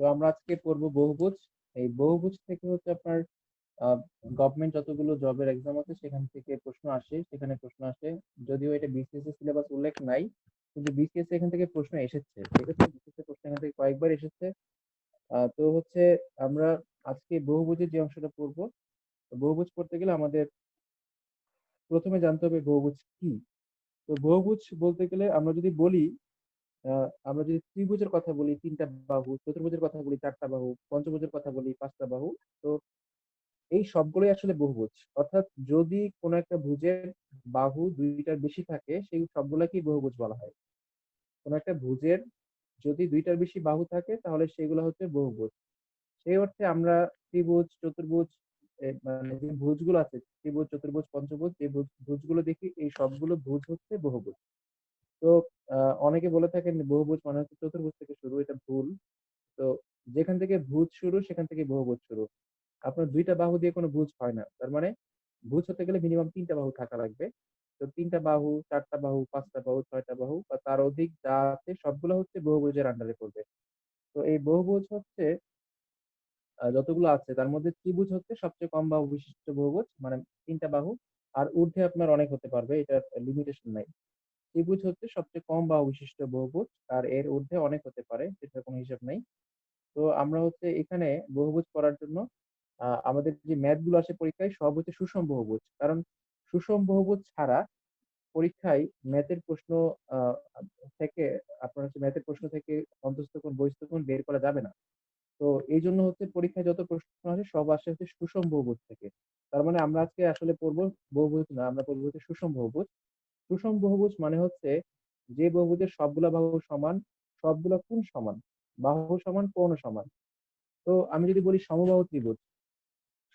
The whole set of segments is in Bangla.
তো আমরা আজকে পড়বো বহুভুজ। এই বহুভুজ থেকে হচ্ছে আপনার গভর্নমেন্ট যতগুলো জবের এক্সাম আছে সেখান থেকে প্রশ্ন আসে। যদিও এটা বিসিএস এর সিলেবাস উল্লেখ নাই, কিন্তু বিসিএস এখান থেকে প্রশ্ন এসেছে, ঠিক আছে? বিসিএস এর প্রশ্ন এখান থেকে কয়েকবার এসেছে। তো হচ্ছে আমরা আজকে বহুভুজের যে অংশটা পড়বো, তো বহুভুজ পড়তে গেলে আমাদের প্রথমে জানতে হবে বহুভুজ কি। তো বহুভুজ বলতে গেলে আমরা যদি ত্রিভুজের কথা বলি তিনটা বাহু, চতুর্ভুজের কথা বলি চারটা বাহু, পঞ্চভুজের কথা বলি পাঁচটা বাহু। তো এই সবগুলোই আসলে বহুভুজ। অর্থাৎ যদি কোনো একটা ভুজের বাহু দুইটার বেশি থাকে সেই সবগুলাকেই বহুভুজ বলা হয়। কোনো একটা ভুজের যদি দুইটার বেশি বাহু থাকে তাহলে সেগুলো হচ্ছে বহুভুজ। সেই অর্থে আমরা ত্রিভুজ, চতুর্ভুজ, মানে যে ভুজগুলো আছে ত্রিভুজ, চতুর্ভুজ, পঞ্চভুজ, যে ভুজগুলো দেখি এই সবগুলো ভুজ হচ্ছে বহুভুজ। তো অনেকে বলে থাকেন বহুভুজ মানে হচ্ছে চতুর্ভুজ থেকে শুরু, এটা ভুল। তো যেখান থেকে ভুজ শুরু সেখান থেকে বহুভুজ শুরু। আপনার দুইটা বাহু দিয়ে কোনো ভুজ হয় না, তার মানে ভুজ হতে গেলে মিনিমাম তিনটা বাহু থাকা লাগবে। তো তিনটা বাহু, চারটা বাহু, পাঁচটা বাহু, ছয়টা বাহু বা তার অধিক যা আছে সবগুলো হচ্ছে বহুভুজের আন্ডারে পড়বে। তো এই বহুভুজ হচ্ছে যতগুলো আছে তার মধ্যে ত্রিভুজ হচ্ছে সবচেয়ে কম বাহু বিশিষ্ট বহুভুজ, মানে তিনটা বাহু। আর ঊর্ধ্বে আপনার অনেক হতে পারবে, এটার লিমিটেশন নাই। ত্রিভুজ হচ্ছে সবচেয়ে কম বাহু বিশিষ্ট বহুভুজ, আর এর ঊর্ধ্বে অনেক হতে পারে, সেটার কোনো হিসাব নাই। তো আমরা হচ্ছে এখানে বহুভুজ করার জন্য আমাদের যে ম্যাথ গুলো আসে পরীক্ষায় সব হচ্ছে সুষম বহুভুজ, কারণ সুষম বহুভুজ ছাড়া পরীক্ষায় ম্যাথের প্রশ্ন আহ, থেকে আপনার হচ্ছে ম্যাথের প্রশ্ন থেকে অন্তঃস্থ কোণ বহিঃস্থ কোণ বের করা যাবে না। তো এই জন্য হচ্ছে পরীক্ষায় যত প্রশ্ন আসে সব আসে হচ্ছে সুষম বহুভুজ থেকে। তার মানে আমরা আজকে আসলে পড়বো বহুভুজ না, আমরা পড়বো হচ্ছে সুষম বহুভুজ। সুষম বহুভুজ মানে হচ্ছে যে বহুভুজের সবগুলা বাহু সমান, সবগুলা কোণ সমান, বাহু সমান, কোণও সমান। তো আমি যদি বলি সমবাহু ত্রিভুজ,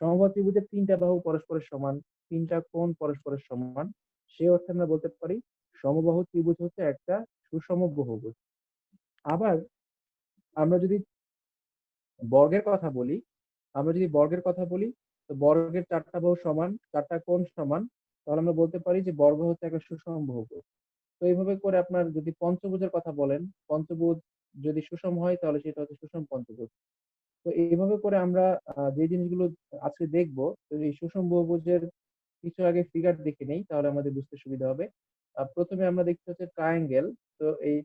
সমবাহু ত্রিভুজের তিনটা বাহু পরস্পরের সমান, তিনটা কোণ পরস্পরের সমান, সে অর্থে আমরা বলতে পারি সমবাহু ত্রিভুজ হচ্ছে একটা সুষম বহুভুজ। আবার আমরা যদি বর্গের কথা বলি, আমরা যদি বর্গের কথা বলি, তো বর্গের চারটা বাহু সমান, চারটা কোণ সমান, তাহলে আমরা বলতে পারি যে বর্গ হচ্ছে একটা সুষম বহুভুজ। তো এইভাবে করে আপনার যদি পঞ্চভুজের কথা বলেন, পঞ্চভুজ যদি সুষম হয় তাহলে সেটা হচ্ছে সুষম পঞ্চভুজ। তো এইভাবে করে আমরা যে জিনিসগুলো আজকে দেখবো, তো এই সুষম বহুভুজের কিছু আগে ফিগার দেখে নেই তাহলে আমাদের বুঝতে সুবিধা হবে। প্রথমে আমরা দেখতে হচ্ছে ট্রায়াঙ্গেল। তো এই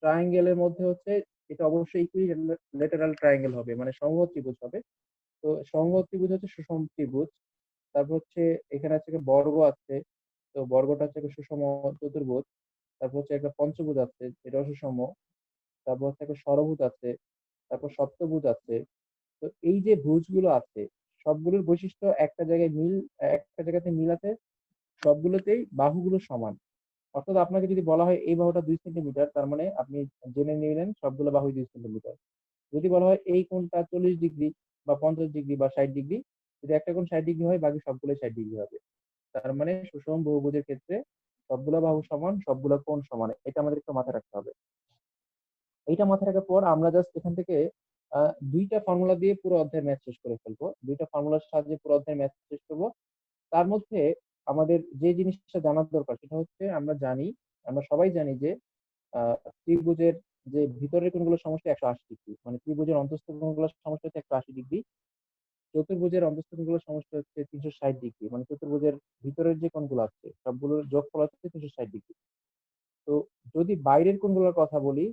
ট্রায়াঙ্গেলের মধ্যে হচ্ছে এটা অবশ্যই ইকুইলেটারাল ট্রায়াঙ্গেল হবে, মানে সমবাহু ত্রিভুজ হবে। তো সমবাহু ত্রিভুজ হচ্ছে সুষম ত্রিভুজ। তারপর হচ্ছে এখানে আছে একটা বর্গ আছে, তো বর্গটা হচ্ছে একটা সুষম চতুর্ভুজ। তারপর হচ্ছে একটা পঞ্চভুজ আছে, এটাও সুষম। তারপর হচ্ছে একটা ষড়ভুজ আছে, তারপর সপ্তভুজ আছে। তো এই যে ভুজগুলো আছে সবগুলোর বৈশিষ্ট্য একটা জায়গাতে মিল আছে, সবগুলোতেই বাহুগুলো সমান। অর্থাৎ আপনাকে যদি বলা হয় এই বাহুটা 2 সেন্টিমিটার, তার মানে আপনি জেনে নিলেন সবগুলো বাহুই 2 সেন্টিমিটার। যদি বলা হয় এই কোণটা 40 ডিগ্রি বা 50 ডিগ্রি বা 60 ডিগ্রি, যদি একটা কোণ 60 ডিগ্রি হয় বাকি সবগুলো 60 ডিগ্রি হবে। তার মানে সুষম বহুভুজের ক্ষেত্রে সবগুলো বাহু সমান, সবগুলো কোণ সমান, এটা আমাদের একটু মাথায় রাখতে হবে। এইটা মাথায় রাখার পর আমরা জাস্ট এখান থেকে দুইটা ফর্মুলা দিয়ে পুরো অধ্যায়ের ম্যাথ শেষ করে ফেলবো, দুইটা ফর্মুলার সাহায্যে পুরো অধ্যায়ের ম্যাথ শেষ করবো। তার মধ্যে আমাদের যে জিনিসটা জানার দরকার সেটা হচ্ছে আমরা সবাই জানি যে আহ ত্রিভুজের যে ভিতরের কোণগুলোর সমষ্টি 180 ডিগ্রি, মানে ত্রিভুজের অন্তঃস্থ কোণগুলোর সমষ্টি হচ্ছে 180 ডিগ্রি। চতুর্ভুজের অন্তঃস্থ কোণগুলোর সমষ্টি হচ্ছে 360 ডিগ্রি, মানে চতুর্ভুজের ভিতরের যে কোণগুলো আছে সবগুলোর যোগফল হচ্ছে 360 ডিগ্রি। তো যদি বাইরের কোণগুলোর কথা বলি,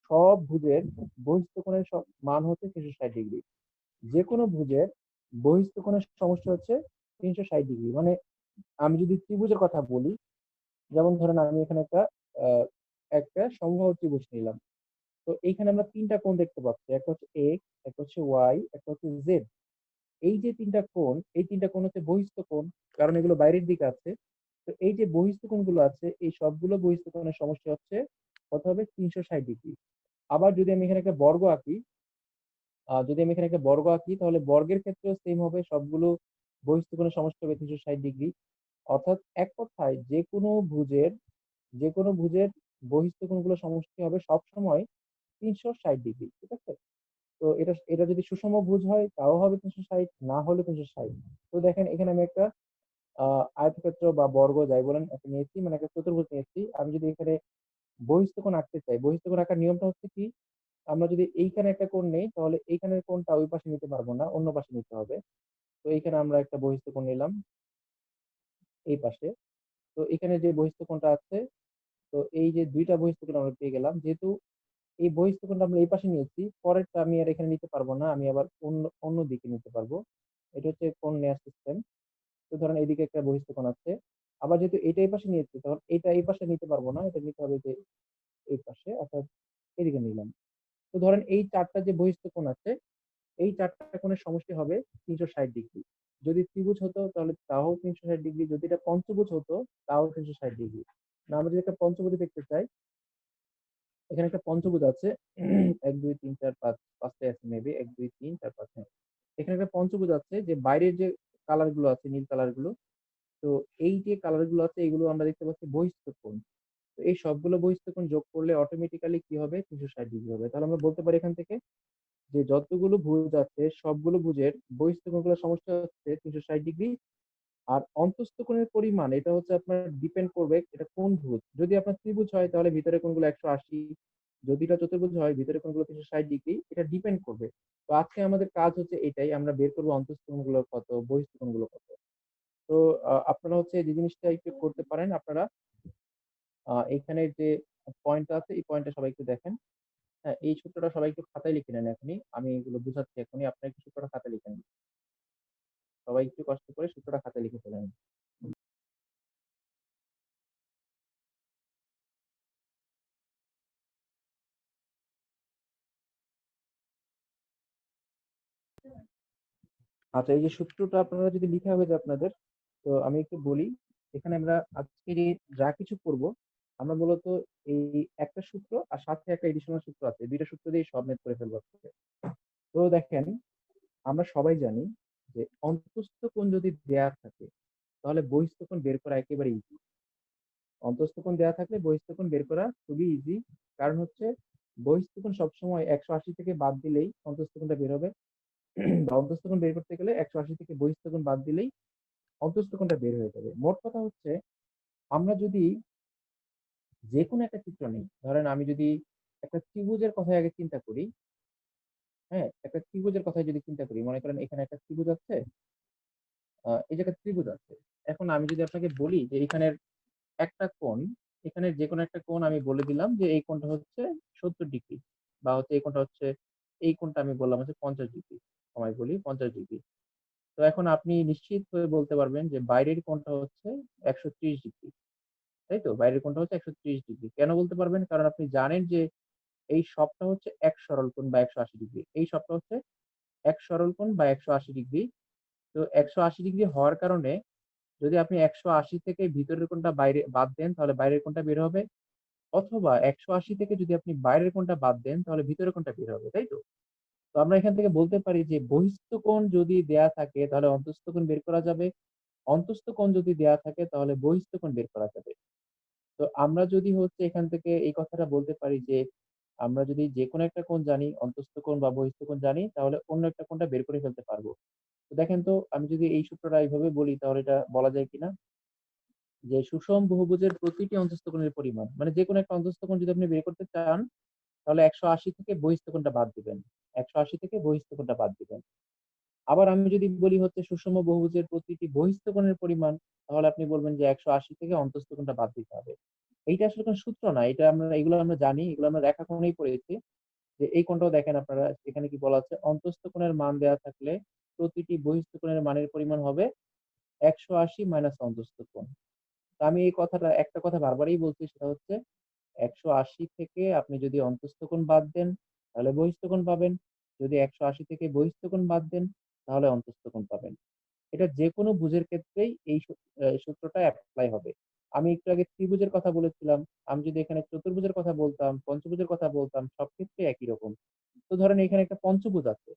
সব ভুজের বহিঃস্থ কোণের মান হচ্ছে 360 ডিগ্রি। যে কোনো ভুজের বহিঃস্থ কোণের সমষ্টি হচ্ছে 360 ডিগ্রি। মানে আমি যদি ত্রিভুজের কথা বলি, যেমন ধরেন আমি এখানে একটা সমবাহু ত্রিভুজ নিলাম। তো এইখানে আমরা তিনটা কোণ দেখতে পাচ্ছি, একটা হচ্ছে এক্স, একটা হচ্ছে ওয়াই, একটা হচ্ছে জেড। এই যে তিনটা কোণ, এই তিনটা কোণ হচ্ছে বহিঃস্থ কোণ, কারণ এগুলো বাইরের দিকে আছে। তো এই যে বহিঃস্থ কোণগুলো আছে এই সবগুলো বহিঃস্থ কোণের সমষ্টি হচ্ছে কত হবে, 360 ডিগ্রি। আবার যদি আমি এখানে একটা বর্গ আঁকি তাহলে বর্গের ক্ষেত্রেও সেম হবে, সবগুলো বহিঃস্থ কোণের সমষ্টি হবে 360 ডিগ্রি। অর্থাৎ এক কথায় যে কোনো ভুজের বহিঃস্থ কোণগুলো সমষ্টি হবে সবসময় 360 ডিগ্রি, ঠিক আছে? তো এটা এটা যদি সুষম ভুজ হয় তাও হবে 360, না হলে 360। তো দেখেন এখানে আমি একটা আয়তক্ষেত্র বা বর্গ যাই বলেন একটা নিয়েছি, মানে একটা চতুর্ভুজ নিয়েছি। আমি যদি এখানে বহিঃস্থ কোণ আঁকতে চাই, বহিঃস্থ কোণ আঁকার নিয়মটা হচ্ছে কি, আমরা যদি এইখানে একটা কোণ নেই তাহলে এইখানের কোণটা ওই পাশে নিতে পারবো না, অন্য পাশে নিতে হবে। তো এইখানে আমরা একটা বহিস্থ কোণ নিলাম এই পাশে। তো এখানে যে বহিস্থ কোণটা আছে, তো এই যে ২ টা বহিস্থ কোণ আমরা পেয়ে গেলাম। যেহেতু এই বহিস্থ কোণটা আমরা এই পাশে নিয়েছি, পরেরটা আমি আর এখানে নিতে পারবো না। আমি আবার অন্য দিকে নিতে পারবো। এটা হচ্ছে কোণ নেয়ার সিস্টেম। তো ধরেন এইদিকে একটা বহিস্থ কোণ আছে। আবার যেহেতু এটা এই পাশে নিয়েছি, তখন এটা এই পাশে নিতে পারবো না। এটা নিতে হবে যে এই পাশে, অর্থাৎ এদিকে নিলাম। তো ধরেন এই ৪ টা যে বহিস্থ কোণ আছে, এই ৪ টা কোণের সমষ্টি হবে ৩৬০ ডিগ্রি। যদি ত্রিভুজ হতো তাহলে তাও ৩৬০ ডিগ্রি। যদি এটা পঞ্চভুজ হতো তাও ৩৬০ ডিগ্রি। না, আমরা যদি একটা পঞ্চভুজ দেখতে চাই, এখানে একটা পঞ্চভুজ আছে। ১, ২, ৩, ৪, ৫, ৫ টাই আছে মেবি। ১, ২, ৩, ৪, ৫, হ্যাঁ। এখানে একটা পঞ্চভুজ আছে যে বাইরের যে কালার গুলো আছে, নীল কালার গুলো। তো এই যে কালার গুলো আছে এগুলো আমরা দেখতে পাচ্ছি বহিস্থ কোণ। তো এই সবগুলো বহিস্থ কোণ যোগ করলে অটোমেটিক্যালি কি হবে? ৩৬০ ডিগ্রি হবে। তাহলে আমরা বলতে পারি এখান থেকে যে যতগুলো ভুজ আছে সবগুলো ভুজের বহিস্থ কোণগুলোর সমষ্টি হচ্ছে ৩৬০ ডিগ্রি। আর অন্তঃস্থ কোণের পরিমাণ এটা হচ্ছে আপনার ডিপেন্ড করবে এটা কোন ভুজ। যদি আপনার ত্রিভুজ হয় তাহলে ভিতরের কোণগুলো ১৮০, যদি এটা চতুর্ভুজ হয় ভিতরের কোণগুলো ৩৬০ ডিগ্রি। এটা ডিপেন্ড করবে। তো আজকে আমাদের কাজ হচ্ছে এটাই, আমরা বের করব অন্তঃস্থ কোণগুলো কত, বহিস্থ কোণগুলো কত। তো আপনারা হচ্ছে যে জিনিসটা একটু করতে পারেন, আপনারা এইখানে যে পয়েন্টটা আছে এই পয়েন্টটা সবাই একটু দেখেন। হ্যাঁ, এই সূত্রটা সবাই একটু খাতায় লিখে নেন এখনই। আমি এগুলো বুঝাচ্ছি এখনই। আপনারা একটু সূত্রটা খাতায় লিখে নেন। সবাই একটু কষ্ট করে সূত্রটা খাতায় লিখে ফেলেন। আচ্ছা, এই যে সূত্রটা আপনারা যদি লিখা হয়ে যায় আপনাদের, তো আমি একটু বলি। এখানে আমরা আজকে যে যা কিছু করব, আমরা মূলত এই একটা সূত্র আর সাথে একটা এডিশনাল সূত্র আছে। ২ টা সূত্র দিয়ে সব ম্যাথ করে ফেলবো আজকে। তো দেখেন, আমরা সবাই জানি যে অন্তঃস্থ কোণ যদি দেয়া থাকে তাহলে বহিঃস্থ কোণ বের করা একেবারে ইজি। অন্তঃস্থ কোণ দেয়া থাকলে বহিঃস্থ কোণ বের করা খুবই ইজি। কারণ হচ্ছে বহিঃস্থ কোণ সবসময় ১৮০ থেকে বাদ দিলেই অন্তঃস্থ কোণটা বের হবে। বা অন্তঃস্থ কোণ বের করতে গেলে ১৮০ থেকে বহিঃস্থ কোণ বাদ দিলেই অন্তঃস্থ কোণটা বের হয়ে যাবে। মোট কথা হচ্ছে আমরা যদি যেকোনো একটা চিত্র নিই, ধরেন আমি যদি একটা ত্রিভুজের কথাই আগে চিন্তা করি, হ্যাঁ? একটা ত্রিভুজের কথাই যদি চিন্তা করি, মনে করেন এখানে একটা ত্রিভুজ আছে, এই জায়গায় ত্রিভুজ আছে। এখন আমি যদি আপনাকে বলি যে এখানের একটা কোণ, এখানের যেকোনো একটা কোণ আমি বলে দিলাম যে এই কোণটা হচ্ছে ৭০ ডিগ্রি, বা হচ্ছে এই কোণটা হচ্ছে, এই কোণটা আমি বললাম হচ্ছে ৫০ ডিগ্রি। সবাই বলি ৫০ ডিগ্রি। তো এখন আপনি নিশ্চিত হয়ে বলতে পারবেন যে বাইরের কোণটা হচ্ছে ১৩০ ডিগ্রি। তাই তো? বাইরের কোণটা হচ্ছে ১৩০ ডিগ্রি। কেন বলতে পারবেন? কারণ আপনি জানেন যে এই সবটা হচ্ছে এক সরল কোণ বা ১৮০ ডিগ্রি। এই সবটা হচ্ছে এক সরল কোণ বা ১৮০ ডিগ্রি। তো ১৮০ ডিগ্রি হওয়ার কারণে যদি আপনি ১৮০ থেকে ভিতরের কোণটা বাইরে বাদ দেন তাহলে বাইরের কোণটা বের হবে। অথবা ১৮০ থেকে যদি আপনি বাইরের কোণটা বাদ দেন তাহলে ভিতরের কোণটা বের হবে। তাই তো? তো আমরা এখান থেকে বলতে পারি যে বহিঃস্থ কোণ যদি দেয়া থাকে তাহলে অন্তঃস্থ কোণ বের করা যাবে। অন্তঃস্থ কোণ যদি দেয়া থাকে তাহলে বহিঃস্থ কোণ বের করা যাবে। তো আমরা যদি হচ্ছে এখান থেকে এই কথাটা বলতে পারি যে আমরা যদি যেকোনো একটা কোণ জানি, অন্তঃস্থ কোণ বা বহিঃস্থ কোণ জানি, তাহলে অন্য একটা কোণটা বের করে ফেলতে পারবো। তো দেখেন তো, আমি যদি এই সূত্রটা এইভাবে বলি তাহলে এটা বলা যায় কিনা? যে সুষম বহুভুজের প্রতিটি অন্তঃস্থ কোণের পরিমাণ, মানে যেকোনো একটা অন্তঃস্থ কোণ যদি আপনি বের করতে চান তাহলে ১৮০ থেকে বহিঃস্থ কোণটা বাদ দিবেন। ১৮০ থেকে বহিঃস্থ কোণটা বাদ দিবেন। আবার আমি যদি বলি হচ্ছে সুষম বহুভুজের প্রতিটি বহিঃস্থ কোণের পরিমাণ, তাহলে আপনি বলবেন যে ১৮০ থেকে অন্তঃস্থ কোণটা বাদ দিতে হবে। এইটা আসলে কোন সূত্র না। এটা আমরা, এগুলো আমরা জানি, এগুলো আমরা রেখাখণ্ডেই পড়েছি। যে এই কোণটাও দেখেন আপনারা, এখানে কি বলা আছে? অন্তঃস্থ কোণের মান দেয়া থাকলে প্রতিটি বহিঃস্থ কোণের মানের পরিমাণ হবে ১৮০ মাইনাস অন্তঃস্থ কোণ। তো আমি এই কথাটা, একটা কথা বারবারই বলছি, সেটা হচ্ছে ১৮০ থেকে আপনি যদি অন্তঃস্থ কোণ বাদ দেন তাহলে বহিঃস্থ কোণ পাবেন। যদি ১৮০ থেকে বহিঃস্থ কোণ বাদ দেন তাহলে অন্তঃস্থ কোণ পাবেন। এটা যেকোনো ভুজের ক্ষেত্রেই এই সূত্রটা এপ্লাই হবে। আমি একটু আগে ত্রিভুজের কথা বলেছিলাম। আমি যদি এখানে চতুর্ভুজের কথা বলতাম, পঞ্চভুজের কথা বলতাম, সব ক্ষেত্রেই একই রকম। তো ধরেন এখানে একটা পঞ্চভুজ আছে।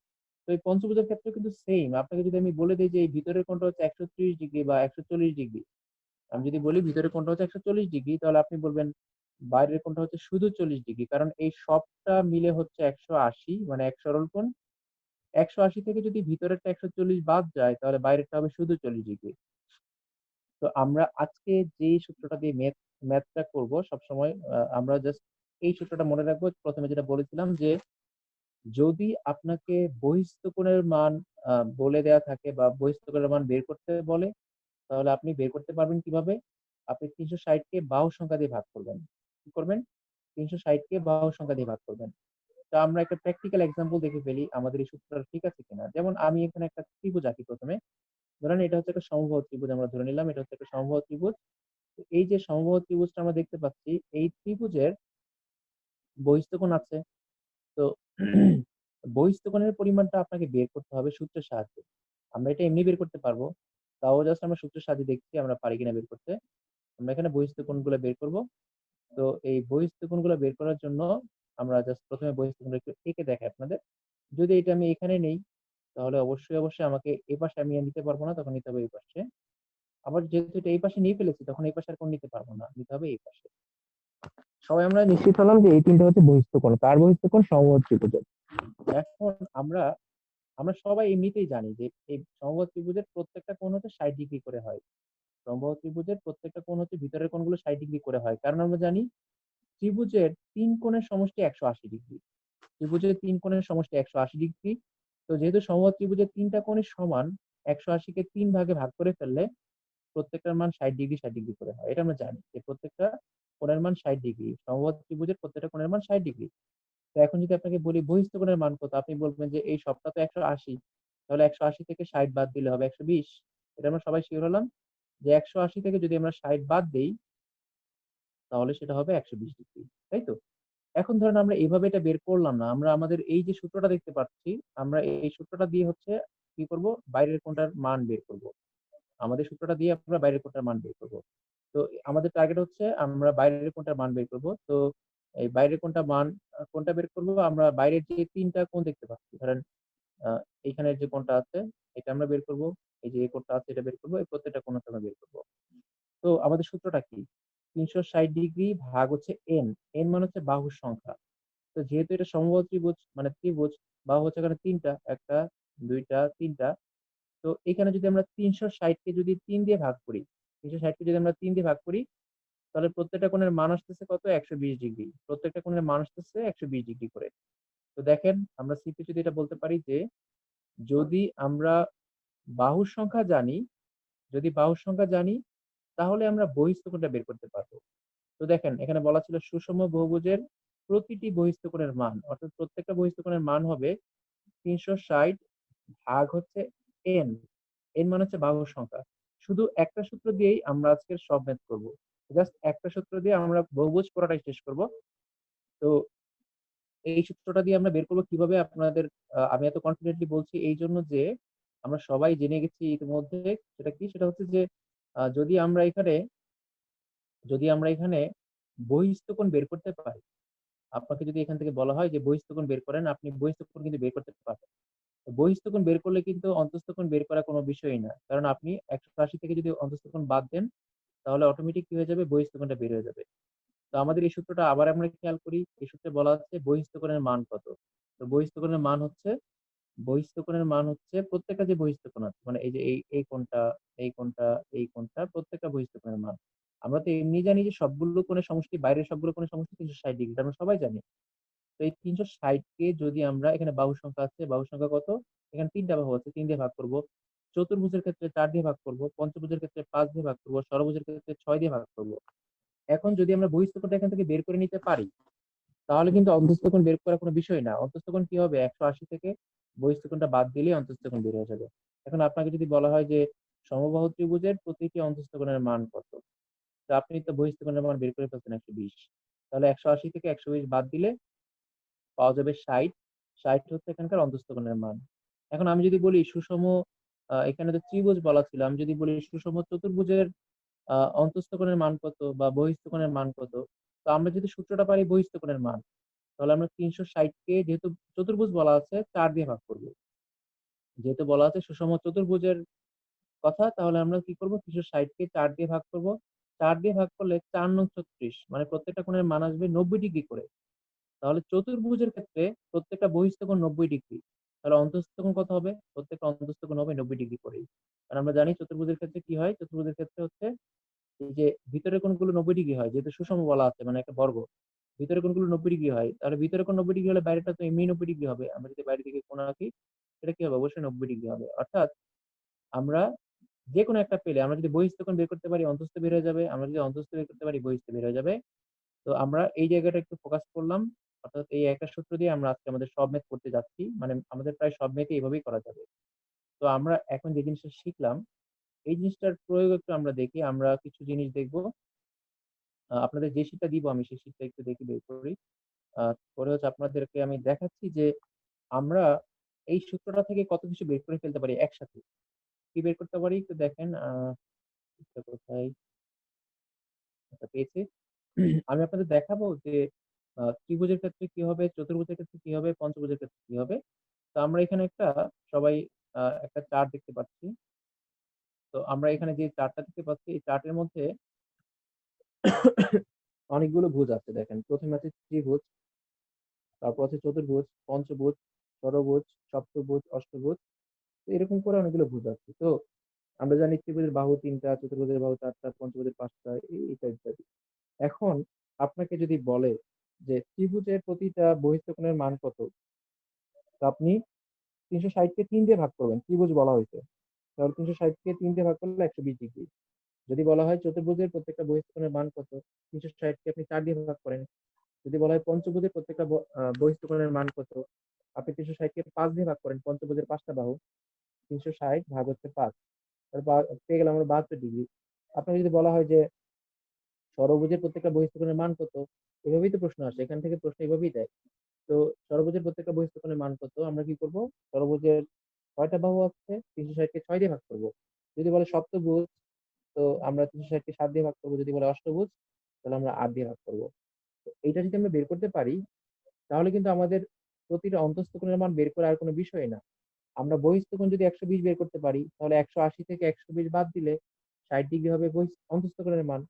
তো এই পঞ্চভুজের ক্ষেত্রেও কিন্তু সেইম। আপনাকে যদি আমি বলে দেই যে এই ভিতরের কোণটা হচ্ছে ১৩০ ডিগ্রি বা ১৪০ ডিগ্রি। আমি যদি বলি ভিতরের কোণটা হচ্ছে ১৪০ ডিগ্রি, তাহলে আপনি বলবেন বাইরের কোণটা হচ্ছে শুধু ৪০ ডিগ্রি। কারণ এই সবটা মিলে হচ্ছে ১৮০, মানে এক সরল কোণ। ১৮০ থেকে যদি ভিতরেরটা ১৪০ বাদ যায় তাহলে বাইরেরটা হবে শুধু ৪০ ডিগ্রি। তো আমরা আজকে যেই সূত্রটা দিয়ে ম্যাথটা করব সবসময়, আমরা জাস্ট এই সূত্রটা মনে রাখবো। ১ম এ যেটা বলেছিলাম যে যদি আপনাকে বহিঃস্থ কোণের মান বলে দেয়া থাকে বা বহিঃস্থ কোণের মান বের করতে বলে, তাহলে আপনি বের করতে পারবেন কিভাবে? আপনি ৩৬০ কে বাহু সংখ্যা দিয়ে ভাগ করবেন। কি করবেন? ৩৬০ কে বাহু সংখ্যা দিয়ে ভাগ করবেন। তো আমরা একটা প্র্যাকটিক্যাল এক্সাম্পল দেখে ফেলি আমাদের এই সূত্রটা ঠিক আছে কিনা। যেমন আমি এখানে একটা ত্রিভুজ আঁকি ১ম এ। ধরেন এটা হচ্ছে একটা সমবাহু ত্রিভুজ আমরা ধরে নিলাম। এটা হচ্ছে একটা সমবাহু ত্রিভুজ। তো এই যে সমবাহু ত্রিভুজটা আমরা দেখতে পাচ্ছি, এই ত্রিভুজের বহিঃস্থ কোণ আছে। তো বহিঃস্থ কোণের পরিমাণটা আপনাকে বের করতে হবে সূত্রের সাহায্যে। আমরা এটা এমনি বের করতে পারবো। তাও জাস্ট আমরা সূত্রের সাহায্যে দেখছি আমরা পারি কিনা বের করতে। আমরা এখানে বহিঃস্থ কোণগুলো বের করব। তো এই বহিঃস্থ কোণগুলো বের করার জন্য আমরা জাস্ট ১ম এ বহিঃস্থ কোণটা একটু এঁকে দেখাই আপনাদের। যদি এটা আমি এখানে নেই, তাহলে অবশ্যই আমাকে এ পাশে আমি আর নিতে পারবো না, তখন নিতে হবে এই পাশে। আবার যেহেতু এটা এই পাশে নিয়ে ফেলেছি, তখন এই পাশে আর কোণ নিতে পারবো না। নিতে হবে এই পাশে। সবাই আমরা নিশ্চিত হলাম যে এই তিনটা হচ্ছে বহিঃস্থ কোণ। কার বহিঃস্থ কোণ? সমবাহু ত্রিভুজের। এখন আমরা আমরা সবাই এমনিতেই জানি যে এই সমবাহু ত্রিভুজের প্রত্যেকটা কোণ হচ্ছে ৬০ ডিগ্রি করে হয়। সমবাহু ত্রিভুজের প্রত্যেকটা কোণ হচ্ছে ভিতরের কোণগুলো ৬০ ডিগ্রি করে হয়। কারণ আমরা জানি ত্রিভুজের ৩ কোণের সমষ্টি ১৮০ ডিগ্রি। ত্রিভুজের ৩ কোণের সমষ্টি ১৮০ ডিগ্রি। তো যেহেতু সমবাহু ত্রিভুজের ৩ টা কোণই সমান, ১৮০ কে ৩ ভাগে ভাগ করে ফেললে প্রত্যেকটার মান ৬০ ডিগ্রি, ৬০ ডিগ্রি করে হয়। এটা আমরা জানি যে প্রত্যেকটা কোণের মান ৬০ ডিগ্রি। সমবাহু ত্রিভুজের প্রত্যেকটা কোণের মান ৬০ ডিগ্রি। তো এখন যদি আপনাকে বলি বহিঃস্থ কোণের মান কত? আপনি বলবেন যে এই সবটা তো ১৮০। তাহলে ১৮০ থেকে ৬০ বাদ দিলে হবে ১২০। এটা আমরা সবাই শিওর হলাম যে ১৮০ থেকে যদি আমরা ৬০ বাদ দেই, তাহলে সেটা হবে ১২০ ডিগ্রি। তাই তো? এখন ধরেন আমরা এভাবে এটা বের করলাম না। আমরা আমাদের এই যে সূত্রটা দেখতে পাচ্ছি, আমরা এই সূত্রটা দিয়ে হচ্ছে কি করব? বাইরের কোণটার মান বের করব। আমাদের সূত্রটা দিয়ে আমরা বাইরের কোণটার মান বের করব। তো আমাদের টার্গেট হচ্ছে আমরা বাইরের কোণটার মান বের করব। তো এই বাইরের কোণটা বের করব, আমরা বাইরের যে ৩ টা কোণ দেখতে পাচ্ছি। ধরেন আ এইখানের যে কোণটা আছে এটা আমরা বের করব। এই যে এই কোণটা আছে এটা বের করব। এই প্রত্যেকটা কোণ হচ্ছে আমরা বের করব। তো আমাদের সূত্রটা কি? ৩৬০ ডিগ্রি ভাগ হচ্ছে n। n মানে হচ্ছে বাহুর সংখ্যা। তো যেহেতু এটা সমবাহু ত্রিভুজ মানে ত্রিভুজ, বাহু হচ্ছে এখানে ৩ টা। ১ টা, ২ টা, ৩ টা। তো এখানে যদি আমরা ৩৬০ কে যদি ৩ দিয়ে ভাগ করি, ৩৬০ কে যদি আমরা ৩ দিয়ে ভাগ করি, তাহলে প্রত্যেকটা কোণের মান আসতেছে কত? ১২০ ডিগ্রি। প্রত্যেকটা কোণের মান আসতেছে ১২০ ডিগ্রি করে। তো দেখেন আমরা সিম্পলি যদি এটা বলতে পারি যে যদি আমরা বাহুর সংখ্যা জানি, যদি বাহুর সংখ্যা জানি, তাহলে আমরা বহিঃস্থ কোণটা বের করতে পারবো। তো দেখেন এখানে বলা ছিল সুষম বহুভুজের প্রতিটি বহিঃস্থ কোণের মান, অর্থাৎ প্রত্যেকটা বহিঃস্থ কোণের মান হবে ৩৬০ ভাগ হচ্ছে n। n মানে হচ্ছে বাহুর সংখ্যা। শুধু একটা সূত্র দিয়েই আমরা আজকের সব ম্যাথ করব। জাস্ট একটা সূত্র দিয়ে আমরা বহুভুজ পুরাটাই শেষ করব। তো এই সূত্রটা দিয়ে আমরা বের করব কিভাবে আপনাদের আমি এত কনফিডেন্টলি বলছি এইজন্য যে আমরা সবাই জেনে গেছি ইতিমধ্যে। সেটা কি? সেটা হচ্ছে যে আ যদি আমরা এখানে যদি আমরা এখানে বহিঃস্থ কোণ বের করতে পারি, আপনাকে যদি এখান থেকে বলা হয় যে বহিঃস্থ কোণ বের করেন, আপনি বহিঃস্থ কোণ কিন্তু বের করতে পারবেন। তো বহিঃস্থ কোণ বের করলে কিন্তু অন্তঃস্থ কোণ বের করা কোনো বিষয়ই না। কারণ আপনি ১৮০ থেকে যদি অন্তঃস্থ কোণ বাদ দেন, তাহলে অটোমেটিক কি হয়ে যাবে? বহিঃস্থ কোণটা বের হয়ে যাবে। তো আমাদের এই সূত্রটা আবার আমরা খেয়াল করি। এই সূত্রে বলা হচ্ছে বহিঃস্থ কোণের মান কত? তো বহিঃস্থ কোণের মান হচ্ছে প্রত্যেকটা যে বহিঃস্থ কোণ আছে, মানে এই যে এই কোণটা, এই কোণটা, এই কোণটা প্রত্যেকটা বহিঃস্থ কোণের মান। আমরা তো এমনি জানি যে সবগুলো কোণের সমষ্টি, বাইরের সবগুলো কোণের সমষ্টি ৩৬০ ডিগ্রি। এটা আমরা সবাই জানি। তো এই ৩৬০ কে যদি আমরা এখানে বাহুর সংখ্যা আছে, বাহুর সংখ্যা কত? এখানে ৩ টা বাহু আছে, ৩ দিয়ে ভাগ করব। চতুর্ভুজের ক্ষেত্রে ৪ দিয়ে ভাগ করব, পঞ্চভুজের ক্ষেত্রে ৫ দিয়ে ভাগ করব, ষড়ভুজের ক্ষেত্রে ৬ দিয়ে ভাগ করব। এখন যদি আমরা বহিঃস্থ কোণটা এখান থেকে বের করে নিতে পারি, তাহলে কিন্তু অন্তঃস্থ কোণ বের করা কোনো বিষয় না। অন্তঃস্থ কোণ কি হবে? ১৮০ থেকে বহিঃস্থ কোণটা বাদ দিলেই অন্তঃস্থ কোণ বের হয়ে যাবে। এখন আপনাকে যদি বলা হয় যে সমবাহু ত্রিভুজের প্রতিটি অন্তঃস্থ কোণের মান কত? তো আপনি তো বহিঃস্থ কোণের মান বের করে ফেলছেন ১২০। তাহলে ১৮০ থেকে ১২০ বাদ দিলে পাওয়া যাবে ৬০। ৬০ হচ্ছে এখানকার অন্তঃস্থ কোণের মান। এখন আমি যদি বলি সুষম, এখানে তো ত্রিভুজ বলা ছিল। আমি যদি বলি সুষম চতুর্ভুজের অন্তঃস্থ কোণের মান কত বা বহিঃস্থ কোণের মান কত? তো আমরা যদি সূত্রটা পারি বহিঃস্থ কোণের মান, তাহলে আমরা ৩৬০ কে যেহেতু চতুর্ভুজ বলা আছে ৪ দিয়ে ভাগ করব। যেহেতু বলা আছে সুষম চতুর্ভুজের কথা, তাহলে আমরা কি করব? ৩৬০ কে ৪ দিয়ে ভাগ করব। ৪ দিয়ে ভাগ করলে ৪ নং ৩৬, মানে প্রত্যেকটা কোণের মান আসবে ৯০ ডিগ্রি করে। তাহলে চতুর্ভুজের ক্ষেত্রে প্রত্যেকটা বহিঃস্থ কোণ ৯০ ডিগ্রি। তাহলে অন্তঃস্থ কোণ কত হবে? প্রত্যেকটা অন্তঃস্থ কোণ হবে ৯০ ডিগ্রি করেই। কারণ আমরা জানি চতুর্ভুজের ক্ষেত্রে কি হয়? চতুর্ভুজের ক্ষেত্রে হচ্ছে এই যে ভিতরের কোণগুলো ৯০ ডিগ্রি হয়। যেহেতু সুষম বলা আছে, মানে একটা বর্গ। ভিতরে কোণগুলো 90° হয়, তাহলে ভিতরে কোণ 90° হলে বাইরেটা তো এমনি 90° হবে। আমরা যদি বাইরের দিকে কোণ আঁকি, সেটা কি হবে? অবশ্যই 90° হবে। অর্থাৎ আমরা যেকোনো একটা পেলে আমরা যদি বহিঃস্থ কোণ বের করতে পারি, অন্তঃস্থ বের হয়ে যাবে। আমরা যদি অন্তঃস্থ বের করতে পারি, বহিঃস্থ বের হয়ে যাবে। তো আমরা এই জায়গাটা একটু ফোকাস করলাম। অর্থাৎ এই একটা সূত্র দিয়ে আমরা আজকে আমাদের সব ম্যাথ করতে যাচ্ছি। মানে আমাদের প্রায় সব ম্যাথই এভাবেই করা যাবে। তো আমরা এখন যে জিনিসটা শিখলাম, এই জিনিসটার প্রয়োগ একটু আমরা দেখি। আমরা কিছু জিনিস দেখব। আপনাদের যে শীটটা দিব আমি সেই শীটটা একটু দেখি বের করি। আ করে হচ্ছে আপনাদেরকে আমি দেখাচ্ছি যে আমরা এই সূত্রটা থেকে কত কিছু বের করে ফেলতে পারি একসাথে। কি বের করতে পারি একটু দেখেন। এটা কোথায়? আচ্ছা পেয়েছি। আমি আপনাদের দেখাবো যে ত্রিভুজের ক্ষেত্রে কি হবে, চতুর্ভুজের ক্ষেত্রে কি হবে, পঞ্চভুজের ক্ষেত্রে কি হবে। তো আমরা এখানে একটা সবাই একটা চার্ট দেখতে পাচ্ছি। তো আমরা এখানে যে চার্টটা দেখতে পাচ্ছি, এই চার্টের মধ্যে অনেকগুলো ভুজ আছে দেখেন। ১ম আছে ত্রিভুজ, তারপর আছে চতুর্ভুজ, পঞ্চভুজ, ষড়ভুজ, সপ্তভুজ, অষ্টভুজ। তো এরকম করে অনেকগুলো ভুজ আছে। তো আমরা জানি ত্রিভুজের বাহু ৩ টা, চতুর্ভুজের বাহু ৪ টা, পঞ্চভুজের ৫ টা, ইত্যাদি, ইত্যাদি। এখন আপনাকে যদি বলে যে ত্রিভুজের প্রতিটা বহিঃস্থ কোণের মান কত? তো আপনি ৩৬০ কে ৩ দিয়ে ভাগ করবেন। ত্রিভুজ বলা হয়েছে। তাহলে ৩৬০ কে ৩ দিয়ে ভাগ করলে ১২০°। যদি বলা হয় চতুর্ভুজের প্রত্যেকটা বহিঃস্থ কোণের মান কত? ৩৬০ কে আপনি ৪ দিয়ে ভাগ করেন। যদি বলা হয় পঞ্চভুজের প্রত্যেকটা বহিঃস্থ কোণের মান কত? আপনি ৩৬০ কে ৫ দিয়ে ভাগ করেন। পঞ্চভুজের ৫ টা বাহু। ৩৬০ ভাগ হচ্ছে ৫। তাহলে পেয়ে গেলাম আমরা ৭২°। আপনাকে যদি বলা হয় যে ষড়ভুজের প্রত্যেকটা বহিঃস্থ কোণের মান কত? এভাবেই তো প্রশ্ন আসে। এখান থেকে প্রশ্ন এভাবেই দেয়। তো ষড়ভুজের প্রত্যেকটা বহিঃস্থ কোণের মান কত? আমরা কি করব? ষড়ভুজের কয়টা বাহু আছে? ৩৬০ কে ৬ দিয়ে ভাগ করব। যদি বলে সপ্তভুজ, তো আমরা ৩৬০ কে ৭ দিয়ে ভাগ করব। যদি বলে অষ্টভুজ, তাহলে আমরা ৮ দিয়ে ভাগ করব। তো এইটা যদি আমরা বের করতে পারি, তাহলে কিন্তু আমাদের প্রতিটা অন্তঃস্থ কোণের মান বের করা আর কোনো বিষয় না। আমরা বহিঃস্থ কোণ যদি ১২০ বের করতে পারি, তাহলে ১৮০ থেকে ১২০ বাদ দিলে ৬০° হবে অন্তঃস্থ কোণের মান।